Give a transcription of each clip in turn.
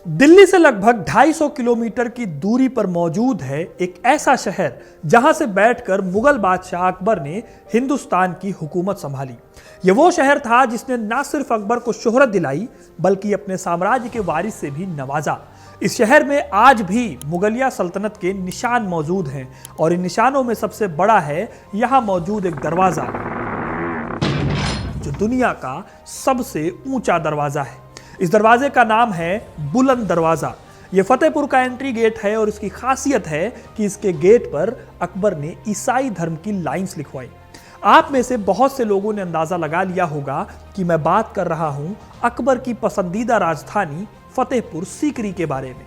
दिल्ली से लगभग 250 किलोमीटर की दूरी पर मौजूद है एक ऐसा शहर जहां से बैठकर मुगल बादशाह अकबर ने हिंदुस्तान की हुकूमत संभाली। यह वो शहर था जिसने न सिर्फ अकबर को शोहरत दिलाई बल्कि अपने साम्राज्य के वारिस से भी नवाजा। इस शहर में आज भी मुगलिया सल्तनत के निशान मौजूद हैं और इन निशानों में सबसे बड़ा है यहां मौजूद एक दरवाजा जो दुनिया का सबसे ऊंचा दरवाजा है। इस दरवाजे का नाम है बुलंद दरवाजा। यह फतेहपुर का एंट्री गेट है और इसकी खासियत है कि इसके गेट पर अकबर ने ईसाई धर्म की लाइंस लिखवाई। आप में से बहुत से लोगों ने अंदाजा लगा लिया होगा कि मैं बात कर रहा हूं अकबर की पसंदीदा राजधानी फतेहपुर सीकरी के बारे में।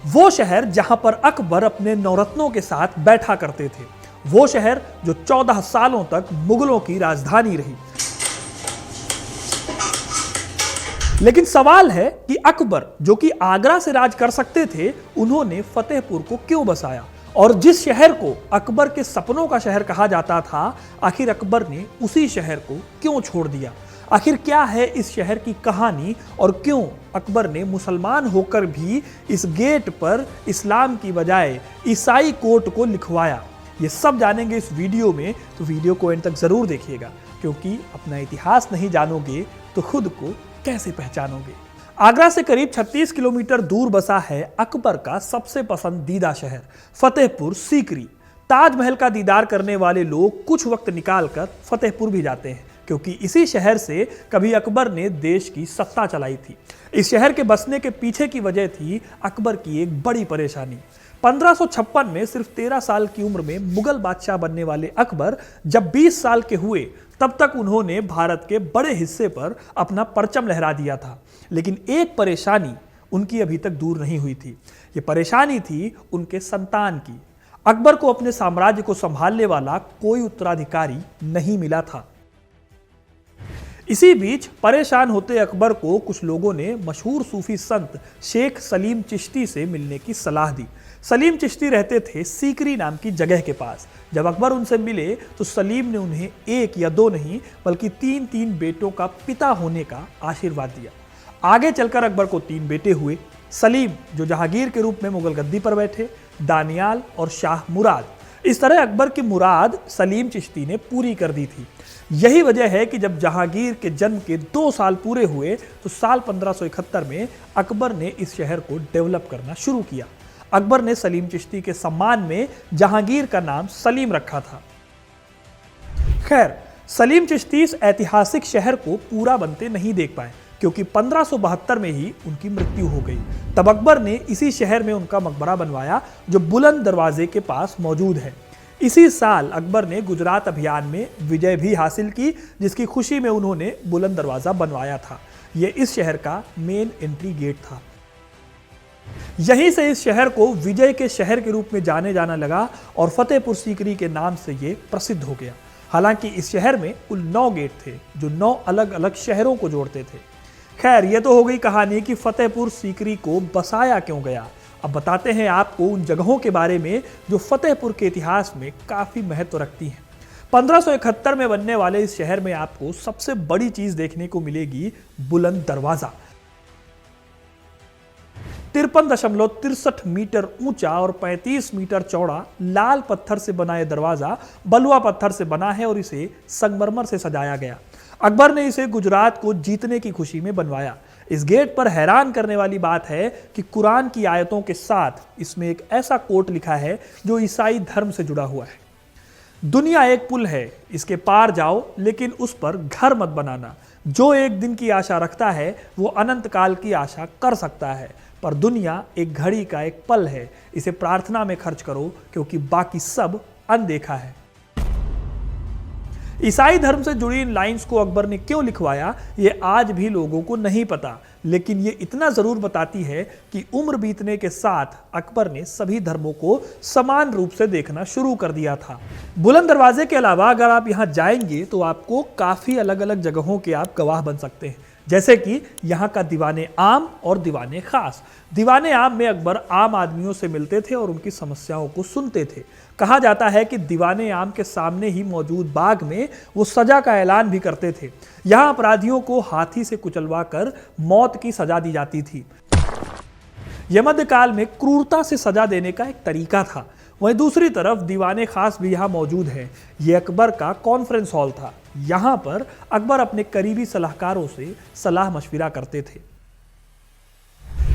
वो शहर जहां पर अकबर अपने नौरत्नों के साथ बैठा करते थे, वो शहर जो 14 सालों तक मुगलों की राजधानी रही। लेकिन सवाल है कि अकबर जो कि आगरा से राज कर सकते थे, उन्होंने फतेहपुर को क्यों बसाया और जिस शहर को अकबर के सपनों का शहर कहा जाता था, आखिर अकबर ने उसी शहर को क्यों छोड़ दिया। आखिर क्या है इस शहर की कहानी और क्यों अकबर ने मुसलमान होकर भी इस गेट पर इस्लाम की बजाय ईसाई कोट को लिखवाया, ये सब जानेंगे इस वीडियो में। तो वीडियो को एंड तक जरूर देखिएगा, क्योंकि अपना इतिहास नहीं जानोगे तो खुद को कैसे पहचानोगे। आगरा से करीब 36 किलोमीटर दूर बसा है अकबर का सबसे पसंदीदा शहर फतेहपुर सीकरी। ताजमहल का दीदार करने वाले लोग कुछ वक्त निकालकर फतेहपुर भी जाते हैं, क्योंकि इसी शहर से कभी अकबर ने देश की सत्ता चलाई थी। इस शहर के बसने के पीछे की वजह थी अकबर की एक बड़ी परेशानी। 1556 में सिर्फ 13 साल की उम्र में मुगल बादशाह बनने वाले अकबर जब 20 साल के हुए, तब तक उन्होंने भारत के बड़े हिस्से पर अपना परचम लहरा दिया था। लेकिन एक परेशानी उनकी अभी तक दूर नहीं हुई थी। ये परेशानी थी उनके संतान की। अकबर को अपने साम्राज्य को संभालने वाला कोई उत्तराधिकारी नहीं मिला था। इसी बीच परेशान होते अकबर को कुछ लोगों ने मशहूर सूफी संत शेख सलीम चिश्ती से मिलने की सलाह दी। सलीम चिश्ती रहते थे सीकरी नाम की जगह के पास। जब अकबर उनसे मिले तो सलीम ने उन्हें 1 या 2 नहीं बल्कि 3 बेटों का पिता होने का आशीर्वाद दिया। आगे चलकर अकबर को 3 बेटे हुए। सलीम जो जहांगीर के रूप में मुगल गद्दी पर बैठे, दानियाल और शाह मुराद। इस तरह अकबर की मुराद सलीम चिश्ती ने पूरी कर दी थी। यही वजह है कि जब जहांगीर के जन्म के 2 साल पूरे हुए तो साल 1571 में अकबर ने इस शहर को डेवलप करना शुरू किया। अकबर ने सलीम चिश्ती के सम्मान में जहांगीर का नाम सलीम रखा था। खैर, सलीम चिश्ती इस ऐतिहासिक शहर को पूरा बनते नहीं देख पाए, क्योंकि 1572 में ही उनकी मृत्यु हो गई। तब अकबर ने इसी शहर में उनका मकबरा बनवाया जो बुलंद दरवाजे के पास मौजूद है। इसी साल अकबर ने गुजरात अभियान में विजय भी हासिल की, जिसकी खुशी में उन्होंने बुलंद दरवाजा बनवाया था। यह इस शहर का मेन एंट्री गेट था। यहीं से इस शहर को विजय के शहर के रूप में जाने जाना लगा और फतेहपुर सीकरी के नाम से यह प्रसिद्ध हो गया। हालांकि इस शहर में कुल 9 गेट थे जो 9 अलग अलग शहरों को जोड़ते थे। खैर, यह तो हो गई कहानी कि फतेहपुर सीकरी को बसाया क्यों गया। अब बताते हैं आपको उन जगहों के बारे में जो फतेहपुर के इतिहास में काफी महत्व रखती हैं। 1571 में बनने वाले इस शहर में आपको सबसे बड़ी चीज देखने को मिलेगी बुलंद दरवाजा। 53.63 मीटर ऊंचा और 35 मीटर चौड़ा लाल पत्थर से बना यह दरवाजा बलुआ पत्थर से बना है और इसे संगमरमर से सजाया गया। अकबर ने इसे गुजरात को जीतने की खुशी में बनवाया। इस गेट पर हैरान करने वाली बात है कि कुरान की आयतों के साथ इसमें एक ऐसा कोट लिखा है जो ईसाई धर्म से जुड़ा हुआ है। दुनिया एक पुल है, इसके पार जाओ लेकिन उस पर घर मत बनाना। जो एक दिन की आशा रखता है वो अनंत काल की आशा कर सकता है, पर दुनिया एक घड़ी का एक पल है। इसे प्रार्थना में खर्च करो क्योंकि बाकी सब अनदेखा है। ईसाई धर्म से जुड़ी इन लाइंस को अकबर ने क्यों लिखवाया, ये आज भी लोगों को नहीं पता, लेकिन ये इतना जरूर बताती है कि उम्र बीतने के साथ अकबर ने सभी धर्मों को समान रूप से देखना शुरू कर दिया था। बुलंद दरवाजे के अलावा अगर आप यहाँ जाएंगे तो आपको काफी अलग अलग जगहों के आप गवाह बन सकते हैं। जैसे कि यहाँ का दीवाने आम और दीवाने खास। दीवाने आम में अकबर आम आदमियों से मिलते थे और उनकी समस्याओं को सुनते थे। कहा जाता है कि दीवाने आम के सामने ही मौजूद बाग में वो सजा का ऐलान भी करते थे। यहाँ अपराधियों को हाथी से कुचलवा कर मौत की सजा दी जाती थी। यह मध्यकाल में क्रूरता से सजा देने का एक तरीका था। वहीं दूसरी तरफ दीवाने खास भी यहाँ मौजूद है। ये अकबर का कॉन्फ्रेंस हॉल था। यहाँ पर अकबर अपने करीबी सलाहकारों से सलाह मशविरा करते थे।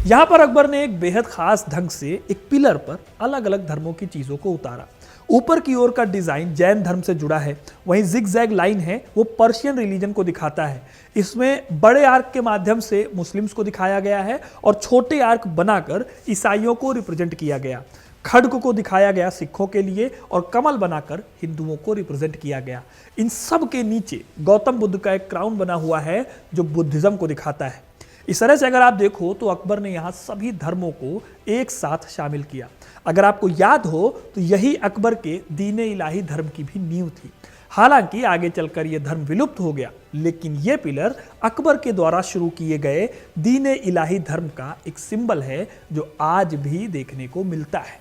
यहाँ पर अकबर ने एक बेहद खास ढंग से एक पिलर पर अलग अलग धर्मों की चीजों को उतारा। ऊपर की ओर का डिजाइन जैन धर्म से जुड़ा है, वहीं जिगजैग लाइन है वो पर्शियन रिलीजन को दिखाता है। इसमें बड़े आर्क के माध्यम से मुस्लिम्स को दिखाया गया है और छोटे आर्क बनाकर ईसाइयों को रिप्रेजेंट किया गया। खड्ग को दिखाया गया सिखों के लिए और कमल बनाकर हिंदुओं को रिप्रेजेंट किया गया। इन सब के नीचे गौतम बुद्ध का एक क्राउन बना हुआ है जो बुद्धिज्म को दिखाता है। इस तरह से अगर आप देखो तो अकबर ने यहाँ सभी धर्मों को एक साथ शामिल किया। अगर आपको याद हो तो यही अकबर के दीन इलाही धर्म की भी नींव थी। हालांकि आगे चलकर यह धर्म विलुप्त हो गया, लेकिन यह पिलर अकबर के द्वारा शुरू किए गए दीन इलाही धर्म का एक सिंबल है जो आज भी देखने को मिलता है।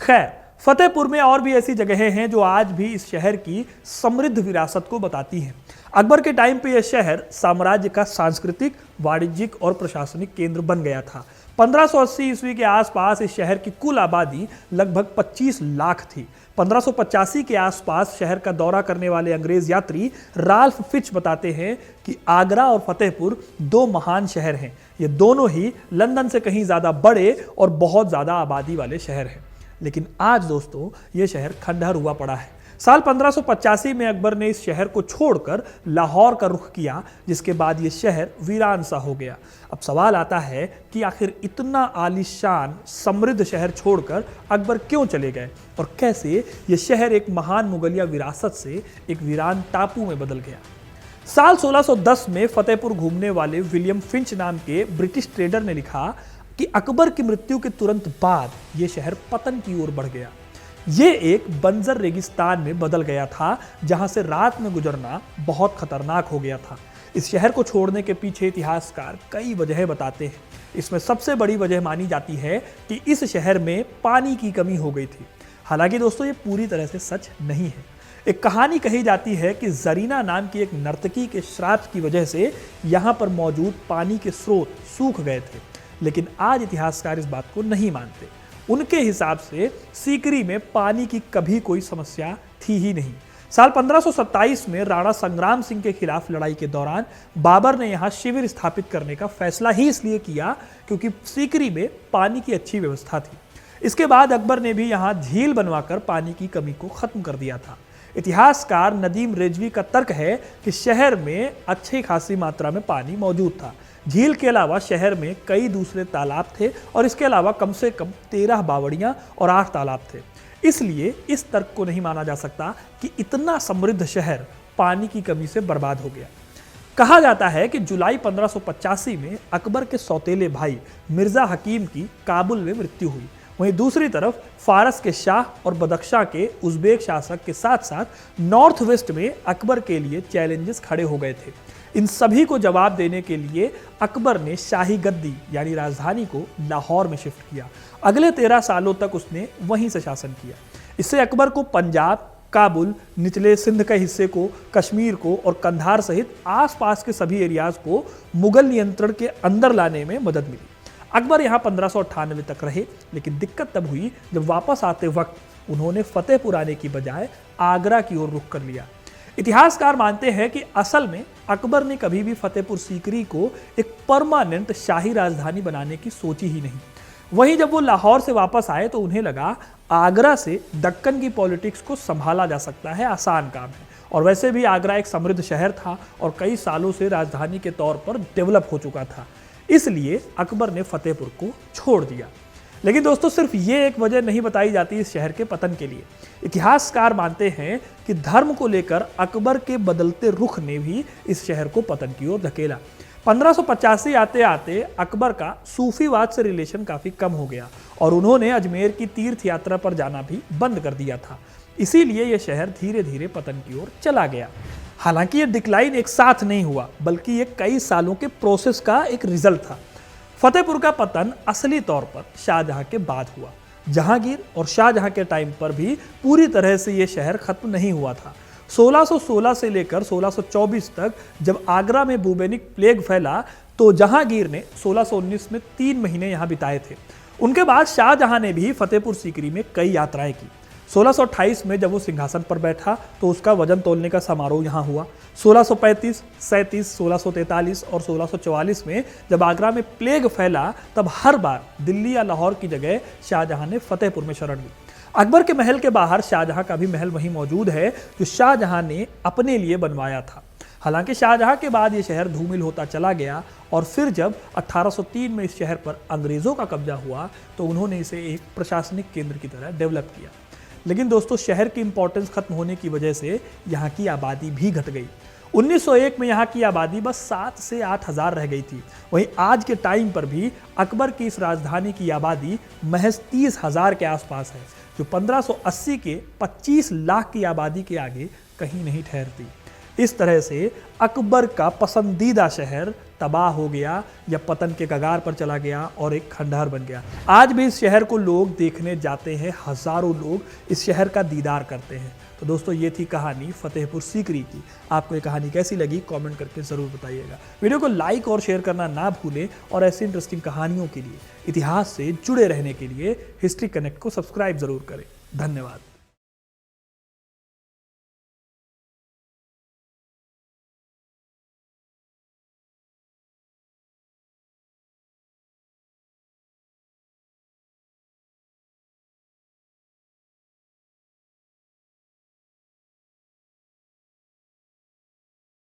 खैर, फतेहपुर में और भी ऐसी जगहें हैं जो आज भी इस शहर की समृद्ध विरासत को बताती हैं। अकबर के टाइम पे यह शहर साम्राज्य का सांस्कृतिक, वाणिज्यिक और प्रशासनिक केंद्र बन गया था। 1580 ईस्वी के आसपास इस शहर की कुल आबादी लगभग 25 लाख थी। 1585 के आसपास शहर का दौरा करने वाले अंग्रेज यात्री राल्फ फिच बताते हैं कि आगरा और फतेहपुर दो महान शहर हैं। ये दोनों ही लंदन से कहीं ज़्यादा बड़े और बहुत ज़्यादा आबादी वाले शहर हैं। लेकिन आज दोस्तों ये शहर खंडहर हुआ पड़ा है। साल 1585 में अकबर ने इस शहर को छोड़कर लाहौर का रुख किया, जिसके बाद ये शहर वीरान सा हो गया। अब सवाल आता है कि आखिर इतना आलीशान समृद्ध शहर छोड़कर अकबर क्यों चले गए और कैसे ये शहर एक महान मुगलिया विरासत से एक वीरान टापू में बदल गया। साल 1610 में फतेहपुर घूमने वाले विलियम फिंच नाम के ब्रिटिश ट्रेडर ने लिखा कि अकबर की मृत्यु के तुरंत बाद यह शहर पतन की ओर बढ़ गया। ये एक बंजर रेगिस्तान में बदल गया था, जहां से रात में गुजरना बहुत खतरनाक हो गया था। इस शहर को छोड़ने के पीछे इतिहासकार कई वजहें बताते हैं। इसमें सबसे बड़ी वजह मानी जाती है कि इस शहर में पानी की कमी हो गई थी। हालांकि दोस्तों ये पूरी तरह से सच नहीं है। एक कहानी कही जाती है कि जरीना नाम की एक नर्तकी के श्राप की वजह से यहाँ पर मौजूद पानी के स्रोत सूख गए थे, लेकिन आज इतिहासकार इस बात को नहीं मानते। उनके हिसाब से सीकरी में पानी की कभी कोई समस्या थी ही नहीं। साल 1527 में राणा संग्राम सिंह के खिलाफ लड़ाई के दौरान बाबर ने यहाँ शिविर स्थापित करने का फैसला ही इसलिए किया क्योंकि सीकरी में पानी की अच्छी व्यवस्था थी। इसके बाद अकबर ने भी यहाँ झील बनवाकर पानी की कमी को खत्म कर दिया था। इतिहासकार नदीम रिजवी का तर्क है कि शहर में अच्छी खासी मात्रा में पानी मौजूद था। झील के अलावा शहर में कई दूसरे तालाब थे और इसके अलावा कम से कम 13 बावड़ियां और 8 तालाब थे। इसलिए इस तर्क को नहीं माना जा सकता कि इतना समृद्ध शहर पानी की कमी से बर्बाद हो गया। कहा जाता है कि जुलाई 1585 में अकबर के सौतेले भाई मिर्जा हकीम की काबुल में मृत्यु हुई। वहीं दूसरी तरफ फारस के शाह और बदख्शां के उज़्बेक शासक के साथ साथ नॉर्थ वेस्ट में अकबर के लिए चैलेंजेस खड़े हो गए थे। इन सभी को जवाब देने के लिए अकबर ने शाही गद्दी यानी राजधानी को लाहौर में शिफ्ट किया। अगले 13 सालों तक उसने वहीं से शासन किया। इससे अकबर को पंजाब, काबुल, निचले सिंध के हिस्से को, कश्मीर को और कंधार सहित आसपास के सभी एरियाज को मुगल नियंत्रण के अंदर लाने में मदद मिली। अकबर यहाँ 1598 तक रहे, लेकिन दिक्कत तब हुई जब वापस आते वक्त उन्होंने फतेहपुर आने की बजाय आगरा की ओर रुख कर लिया। इतिहासकार मानते हैं कि असल में अकबर ने कभी भी फतेहपुर सीकरी को एक परमानेंट शाही राजधानी बनाने की सोची ही नहीं। वहीं जब वो लाहौर से वापस आए तो उन्हें लगा आगरा से दक्कन की पॉलिटिक्स को संभाला जा सकता है, आसान काम है। और वैसे भी आगरा एक समृद्ध शहर था और कई सालों से राजधानी के तौर पर डेवलप हो चुका था। इसलिए अकबर ने फतेहपुर को छोड़ दिया। लेकिन दोस्तों सिर्फ ये एक वजह नहीं बताई जाती इस शहर के पतन के लिए। इतिहासकार मानते हैं कि धर्म को लेकर अकबर के बदलते रुख ने भी इस शहर को पतन की ओर धकेला। 1585 आते आते अकबर का सूफीवाद से रिलेशन काफी कम हो गया और उन्होंने अजमेर की तीर्थ यात्रा पर जाना भी बंद कर दिया था। इसीलिए यह शहर धीरे धीरे पतन की ओर चला गया। हालांकि ये डिक्लाइन एक साथ नहीं हुआ, बल्कि ये कई सालों के प्रोसेस का एक रिजल्ट था। फतेहपुर का पतन असली तौर पर शाहजहां के बाद हुआ। जहांगीर और शाहजहां के टाइम पर भी पूरी तरह से ये शहर खत्म नहीं हुआ था। 1616 से लेकर 1624 तक जब आगरा में बुबेनिक प्लेग फैला तो जहांगीर ने 1619 में 3 महीने यहाँ बिताए थे। उनके बाद शाहजहां ने भी फतेहपुर सीकरी में कई यात्राएं की। 1628 में जब वो सिंहासन पर बैठा तो उसका वजन तोलने का समारोह यहाँ हुआ। 1635, 37, 1643 और 1644 में जब आगरा में प्लेग फैला तब हर बार दिल्ली या लाहौर की जगह शाहजहां ने फतेहपुर में शरण ली। अकबर के महल के बाहर शाहजहां का भी महल वहीं मौजूद है जो शाहजहां ने अपने लिए बनवाया था। हालांकि शाहजहां के बाद ये शहर धूमिल होता चला गया और फिर जब 1803 में इस शहर पर अंग्रेज़ों का कब्जा हुआ तो उन्होंने इसे एक प्रशासनिक केंद्र की तरह डेवलप किया। लेकिन दोस्तों, शहर की इंपॉर्टेंस खत्म होने की वजह से यहाँ की आबादी भी घट गई। 1901 में यहाँ की आबादी बस 7 से 8 हज़ार रह गई थी। वहीं आज के टाइम पर भी अकबर की इस राजधानी की आबादी महज 30 हज़ार के आसपास है, जो 1580 के 25 लाख की आबादी के आगे कहीं नहीं ठहरती। इस तरह से अकबर का पसंदीदा शहर तबाह हो गया या पतन के कगार पर चला गया और एक खंडहर बन गया। आज भी इस शहर को लोग देखने जाते हैं, हजारों लोग इस शहर का दीदार करते हैं। तो दोस्तों, ये थी कहानी फतेहपुर सीकरी की। आपको ये कहानी कैसी लगी कमेंट करके ज़रूर बताइएगा। वीडियो को लाइक और शेयर करना ना भूलें और ऐसी इंटरेस्टिंग कहानियों के लिए, इतिहास से जुड़े रहने के लिए हिस्ट्री कनेक्ट को सब्सक्राइब ज़रूर करें। धन्यवाद।